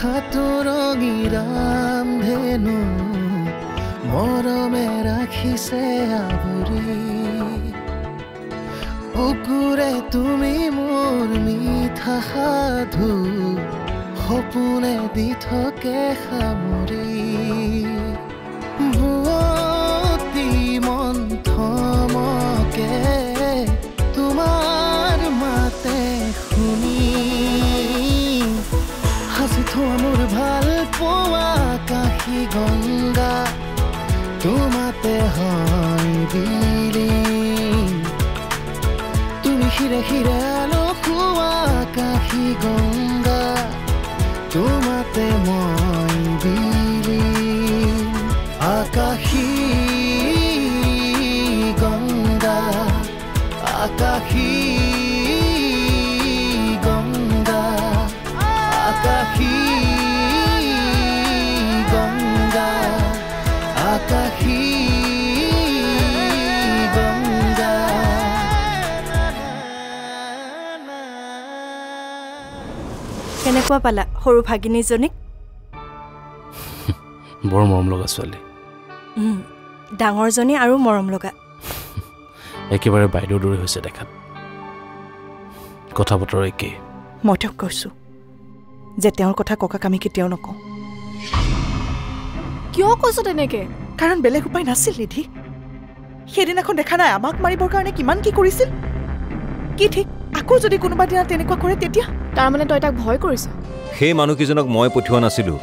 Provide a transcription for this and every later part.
হাতুৰঙি ৰামধেনু মৰমে ৰাখিছে আৱৰি বুকুৰে তুমি মোৰ মিঠা সাধু সপোনে দি থাকে সামৰি ভুৱতী মন থমকে তোমাৰ মাতে শুনি হাসি থোৱা মোৰ ভাল পোৱা কাশী গংগা তোমাতে হয় বিলি তুমি হিৰে হিৰে আলোকোৱা কাশী গংগা তোমাতে মই বিলি আকাশী গংগা আকাশী গংগা আকাশী গংগা আকাশী গংগা কেনেকুৱা পালা সৰু ভাগিনীজনীক বৰ মৰম লগা ছোৱালী ডাঙৰজনী আৰু মৰম লগা একেবাৰে বাইদেউৰ দৰে হৈছে দেখাত কথা বতৰা একে মই তেওঁক কৈছোঁ যে তেওঁৰ কথা ককাক আমি কেতিয়াও নকওঁ কিয় কৈছ তেনেকে কাৰণ বেলেগ উপায় নাছিল নিধি সেইদিনাখন দেখা নাই আমাক মাৰিবৰ কাৰণে কিমান কি কৰিছিল কি ঠিক আকৌ যদি কোনোবা দিনা তেনেকুৱা কৰে তেতিয়া তাৰমানে তই তাক ভয় কৰিছ সেই মানুহকেইজনক মই পঠিওৱা নাছিলোঁ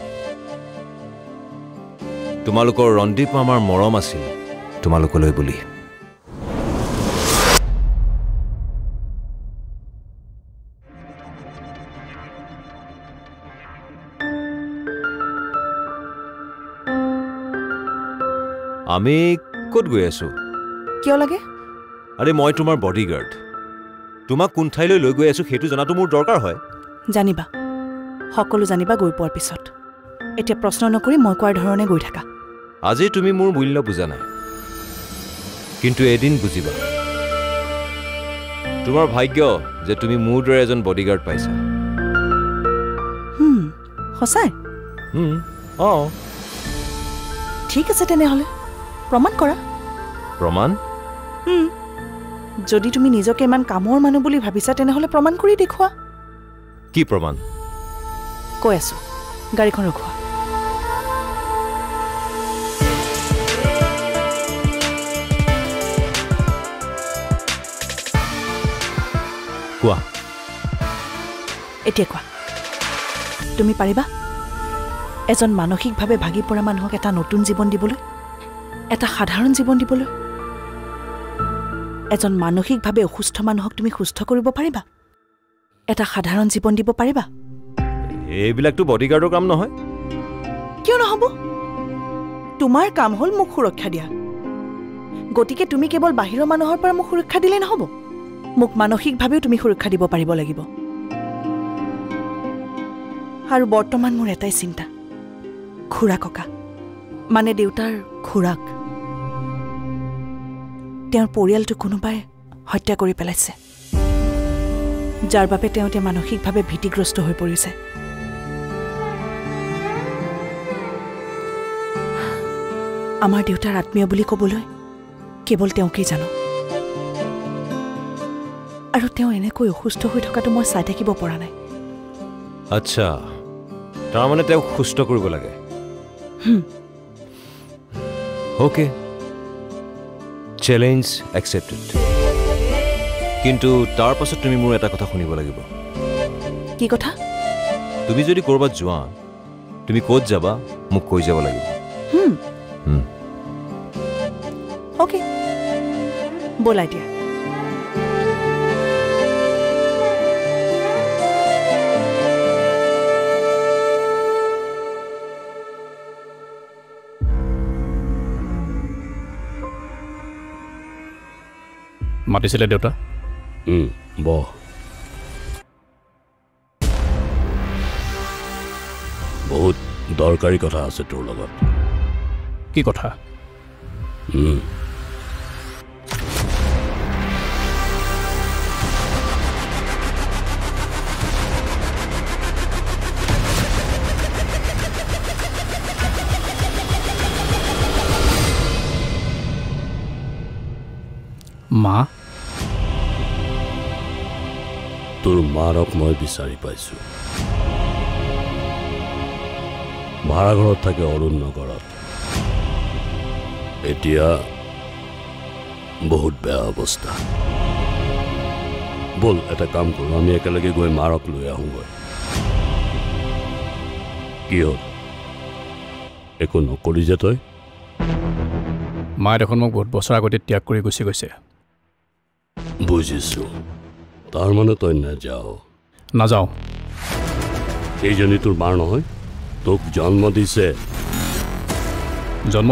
তোমালোকৰ ৰন্দীপ মামাৰ মৰম আছিল তোমালোকলৈ বুলি আমি ক'ত গৈ আছো কিয় লাগে আৰে মই তোমাৰ বডিগাৰ্ড তোমাক কোন ঠাইলৈ লৈ গৈ আছো সেইটো জনাটো মোৰ দৰকাৰ হয় জানিবা সকলো জানিবা গৈ পোৱাৰ পিছত এতিয়া প্ৰশ্ন নকৰি মই কোৱাৰ ধৰণে গৈ থাকা আজি তুমি মোৰ মূল্য বুজা নাই কিন্তু এদিন বুজিবা তোমাৰ ভাগ্য যে তুমি মোৰ দৰে এজন বডিগাৰ্ড পাইছা সঁচাই ঠিক আছে তেনেহ'লে প্ৰমাণ কৰা প্ৰমাণ যদি তুমি নিজকে ইমান কামৰ মানুহ বুলি ভাবিছা তেনেহ'লে প্ৰমাণ কৰি দেখুওৱা কি প্ৰমাণ কৈ আছো গাড়ীখন ৰখোৱা কোৱা এতিয়া কোৱা তুমি পাৰিবা এজন মানসিকভাৱে ভাগি পৰা মানুহক এটা নতুন জীৱন দিবলৈ এটা সাধাৰণ জীৱন দিবলৈ এজন মানসিকভাৱে অসুস্থ মানুহক তুমি সুস্থ কৰিব পাৰিবা এটা সাধাৰণ জীৱন দিব পাৰিবা এইবিলাকতো বডিগাৰ্ডৰ কাম নহয় কিয় নহ'ব তোমাৰ কাম হ'ল মোক সুৰক্ষা দিয়া গতিকে তুমি কেৱল বাহিৰৰ মানুহৰ পৰা মোক সুৰক্ষা দিলে নহ'ব মোক মানসিকভাৱেও তুমি সুৰক্ষা দিব পাৰিব লাগিব আৰু বৰ্তমান মোৰ এটাই চিন্তা খুৰা ককা মানে দেউতাৰ খুৰাক তেওঁৰ পৰিয়ালটো কোনোবাই হত্যা কৰি পেলাইছে যাৰ বাবে তেওঁ এতিয়া মানসিকভাৱে ভীতিগ্ৰস্ত হৈ পৰিছে আমাৰ দেউতাৰ আত্মীয় বুলি ক'বলৈ কেৱল তেওঁকেই জানো আৰু তেওঁ এনেকৈ অসুস্থ হৈ থকাটো মই চাই থাকিব পৰা নাই আচ্ছা তাৰমানে তেওঁক সুস্থ কৰিব লাগে অ'কে চ্যালেঞ্জ একসেপ্টেড কিন্তু তাৰ পাছত তুমি মোৰ এটা কথা শুনিব লাগিব কি কথা তুমি যদি কৰবাত যোৱা তুমি ক'ত যাবা মোক কৈ যাব লাগিব অ'কে বলাই দিয়া মাতিছিলে দেউতা বহুত দৰকাৰী কথা আছে তোৰ লগত কি কথা মা তোৰ মাৰক মই বিচাৰি পাইছোঁ ভাড়াঘৰত থাকে অৰুণ নগৰত এতিয়া বহুত বেয়া অৱস্থা বল এটা কাম কৰোঁ আমি একেলগে গৈ মাৰক লৈ আহোঁগৈ কিয় একো নকৰি যে তই মায়ে দেখোন মোক বহুত বছৰ আগতে ত্যাগ কৰি গুচি গৈছে বুজিছোঁ তাৰমানে তই নাযাওঁ নাযাওঁ এইজনী তোৰ মাৰ নহয় তোক জন্ম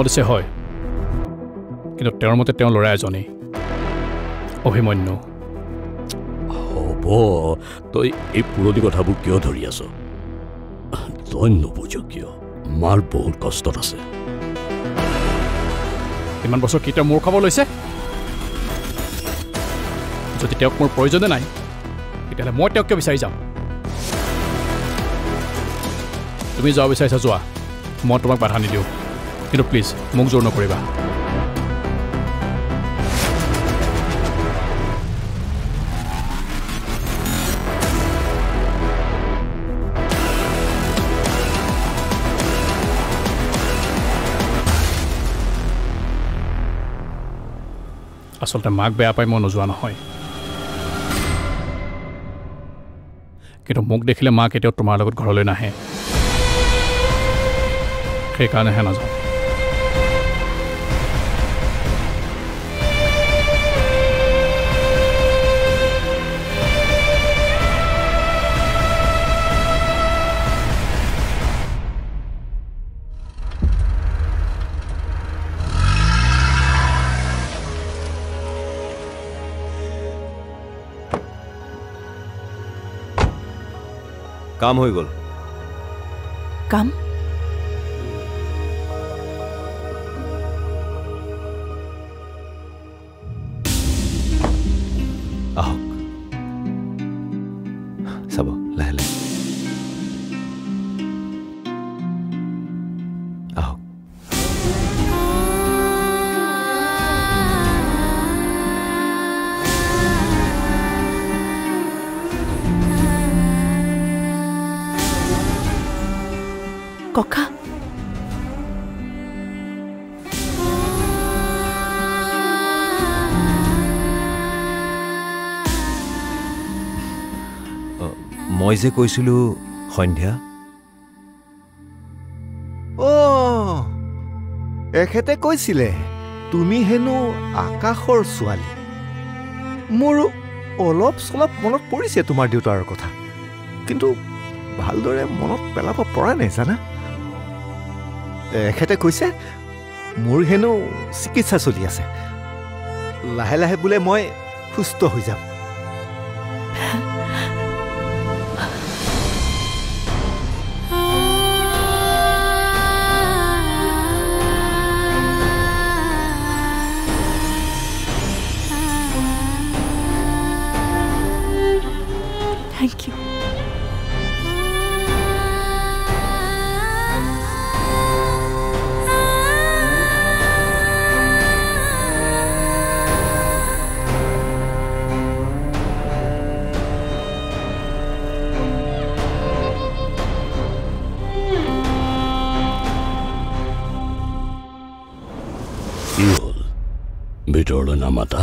দিছে হয় কিন্তু তেওঁৰ মতে তেওঁ ল'ৰা এজনী অভিমন্যু হ'ব তই এই পুৰণি কথাবোৰ কিয় ধৰি আছ তই নুবুজ কিয় মাৰ বহুত কষ্টত আছে ইমান বছৰ কেতিয়া মূৰ খাব লৈছে যদি তেওঁক মোৰ প্ৰয়োজনে নাই তেতিয়াহ'লে মই তেওঁক কিয় বিচাৰি যাম তুমি যাব বিচাৰিছা যোৱা মই তোমাক বাধা নিদিওঁ কিন্তু প্লিজ মোক জোৰ নকৰিবা আচলতে মাক বেয়া পাই মই নোযোৱা নহয় কিন্তু মোক দেখিলে মা কেতিয়াও তোমাৰ লগত ঘৰলৈ নাহে সেইকাৰণেহে নাযাওঁ কাম হৈ গ'ল কাম আহক চাব লাহে লাহে আহক ককা মই যে কৈছিলোঁ সন্ধ্যা এখেতে কৈছিলে তুমি হেনো আকাশৰ ছোৱালী মোৰো অলপ চলপ মনত পৰিছে তোমাৰ দেউতাৰ কথা কিন্তু ভালদৰে মনত পেলাব পৰা নাই জানা এখেতে কৈছে মোৰ হেনো চিকিৎসা চলি আছে লাহে লাহে বোলে মই সুস্থ হৈ যাম Thank you. কি হ'ল ভিতৰলৈ নামাতা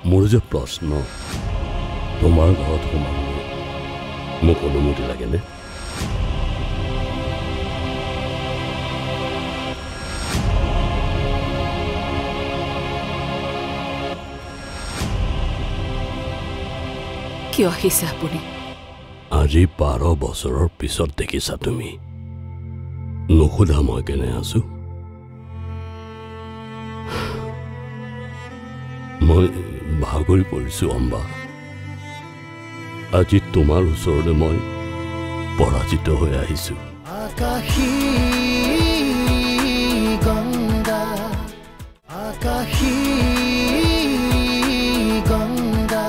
মোৰ যে প্ৰশ্ন তোমাৰ ঘৰত সোমাবলৈ মোক অনুমতি লাগেনে কিয় আহিছে আপুনি আজি 12 বছৰৰ পিছত দেখিছা তুমি নুসুধা মই কেনে আছো মই ভাগৰি পৰিছো অম্বা আজি তোমাৰ ওচৰলৈ মই পৰাজিত হৈ আহিছো আকাশী গংগা আকাশী গংগা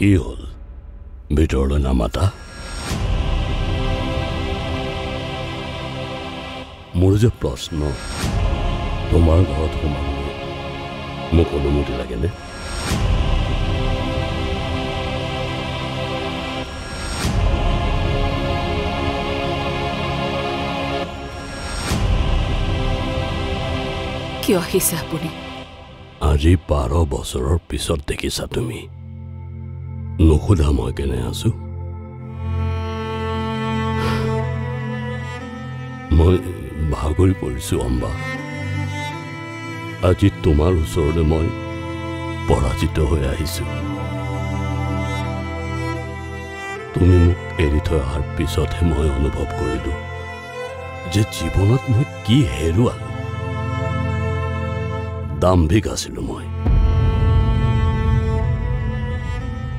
কি হ'ল ভিতৰলৈ নামাতা মোৰ যে প্ৰশ্ন তোমাৰ ঘৰত সোমাবলৈ মোক অনুমতি লাগেনে কিয় আহিছে আপুনি আজি 12 বছৰৰ পিছত দেখিছা তুমি নুসুধা মই কেনে আছো মই ভাগৰি পৰিছো অম্বা আজি তোমাৰ ওচৰলৈ মই পৰাজিত হৈ আহিছো তুমি মোক এৰি থৈ অহাৰ পিছতহে মই অনুভৱ কৰিলো যে জীৱনত মই কি হেৰুৱালো দাম্ভিক আছিলো মই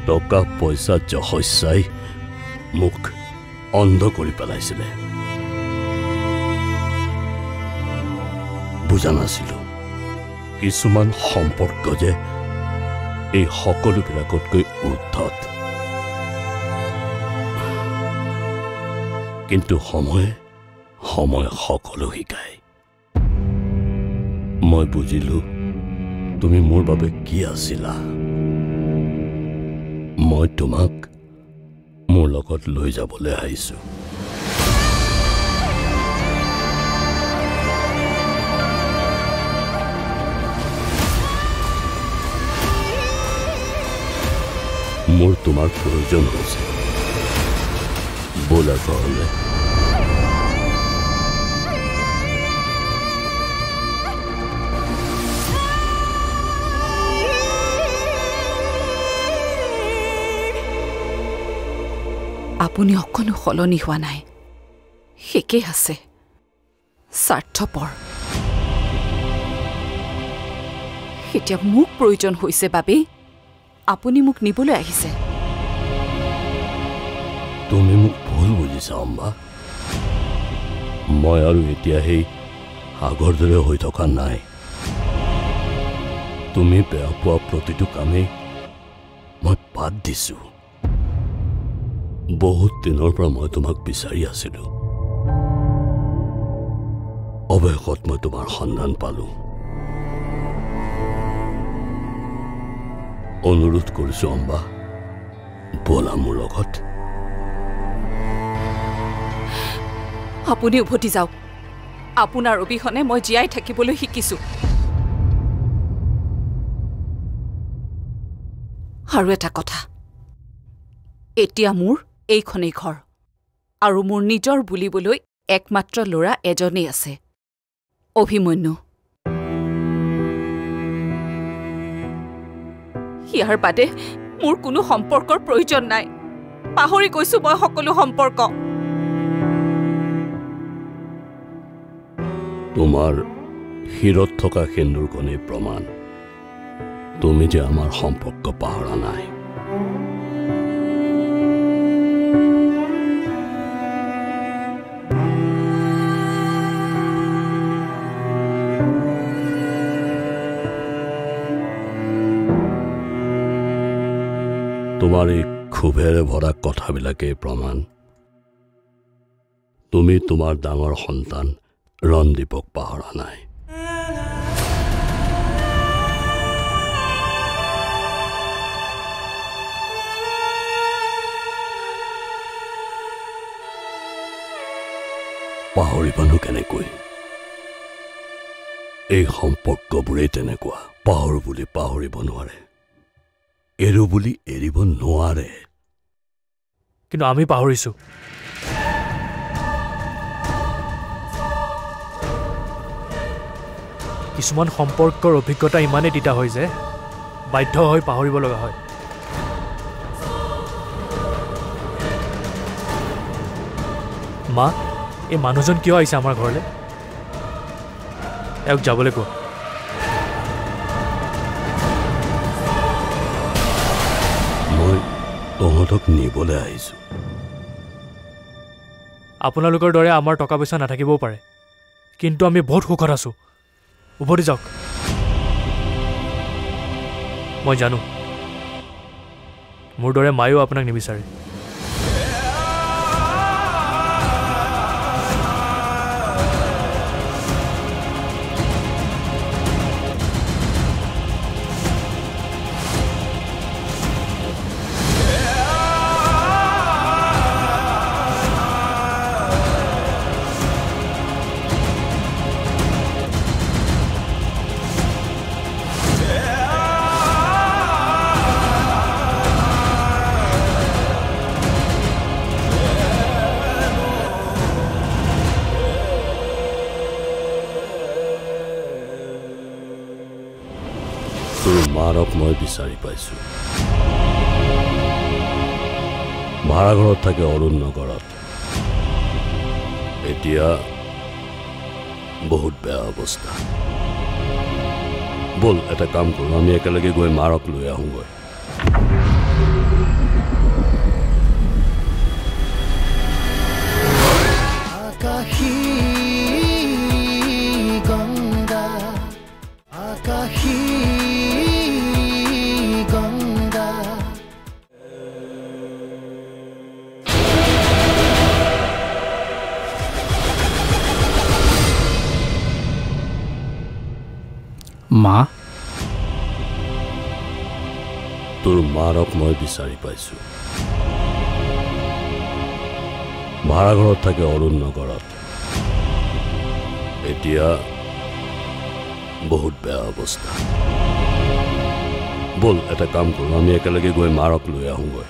টকা পইচা যশস্যাই মোক অন্ধ কৰি পেলাইছিলে বুজা নাছিলো কিছুমান সম্পৰ্ক যে এই সকলোবিলাকতকৈ ঊৰ্ধত কিন্তু সময়ে সকলো শিকায় মই বুজিলো তুমি মোৰ বাবে কি আছিলা মই তোমাক মোৰ লগত লৈ যাবলৈ আহিছো মোৰ তোমাৰ প্ৰয়োজন হৈছে ব'লা ঘৰলৈ আপুনি অকণো সলনি হোৱা নাই একেই আছে স্বাৰ্থপৰ এতিয়া মোক প্ৰয়োজন হৈছে বাবে আপুনি মোক নিবলৈ আহিছে তুমি মোক ভুল বুজিছা অম্বা মই আৰু এতিয়া সেই আগৰ দৰে হৈ থকা নাই তুমি বেয়া পোৱা প্ৰতিটো কামেই মই বাদ দিছো বহুত দিনৰ পৰা মই তোমাক বিচাৰি আছিলো অৱশেষত মই তোমাৰ সন্ধান পালো অনুৰোধ কৰিছো অম্বা ব'লা মোৰ লগত আপুনি উভতি যাওক আপোনাৰ অবিহনে মই জীয়াই থাকিবলৈ শিকিছো আৰু এটা কথা এতিয়া মোৰ এইখনেই ঘৰ আৰু মোৰ নিজৰ বুলিবলৈ একমাত্ৰ ল'ৰা এজনেই আছে অভিমন্যু ইয়াৰ বাদে মোৰ কোনো সম্পৰ্কৰ প্ৰয়োজন নাই পাহৰি গৈছো মই সকলো সম্পৰ্ক তোমাৰ শিৰত থকা সেন্দুৰকণেই প্ৰমাণ তুমি যে আমাৰ সম্পৰ্ক পাহৰা নাই তোমাৰ এই ক্ষোভেৰে ভৰা কথাবিলাকেই প্ৰমাণ তুমি তোমাৰ ডাঙৰ সন্তান ৰন্দীপক পাহৰা নাই পাহৰিবানো কেনেকৈ এই সম্পৰ্কবোৰেই তেনেকুৱা পাহৰো বুলি পাহৰিব নোৱাৰে এৰো বুলি এৰিব নোৱাৰে কিন্তু আমি পাহৰিছো কিছুমান সম্পৰ্কৰ অভিজ্ঞতা ইমানেই তিতা হয় যে বাধ্য হৈ পাহৰিব লগা হয় মা এই মানুহজন কিয় আহিছে আমাৰ ঘৰলৈ এওক যাবলৈ কোৱা মই তহঁতক নিবলৈ আহিছো আপোনালোকৰ দৰে আমাৰ টকা পইচা নাথাকিবও পাৰে কিন্তু আমি বহুত সুখত আছো উভতি যাওক মই জানো মোৰ দৰে মায়েও আপোনাক নিবিচাৰে মাৰক মই বিচাৰি পাইছোঁ ভাড়াঘৰত থাকে অৰুণ নগৰত এতিয়া বহুত বেয়া অৱস্থা বল এটা কাম কৰোঁ আমি একেলগে গৈ মাৰক লৈ আহোঁগৈ আকাশী গংগা আকাশী মা তোৰ মাৰক মই বিচাৰি পাইছোঁ ভাড়াঘৰত থাকে অৰুণ নগৰত এতিয়া বহুত বেয়া অৱস্থা বল এটা কাম কৰোঁ আমি একেলগে গৈ মাৰক লৈ আহোঁগৈ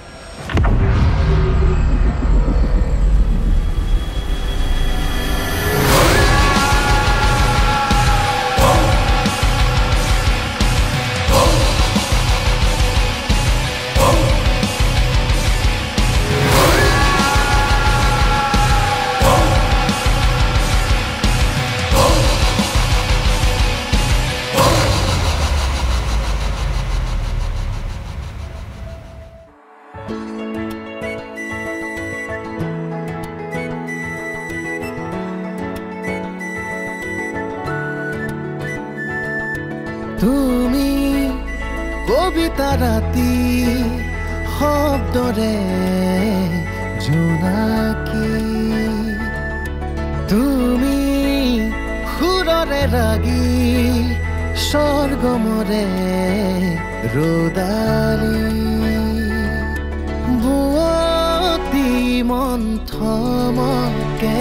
তুমি কবিতা ৰাতি শব্দৰে জোনাকী তুমি সুৰৰে ৰাগী স্বৰ্গমৰে ৰদালি বুৱতী মন্থমকে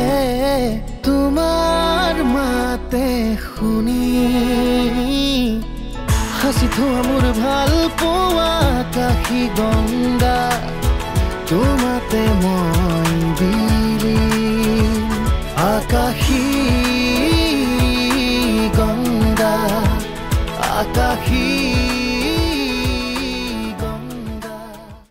তোমাৰ মাতে শুনি হাসি থোৱা মোৰ ভাল পোৱা আকাশী গংগা তোমাতে মই বিলীন আকাশী গংগা আকাশী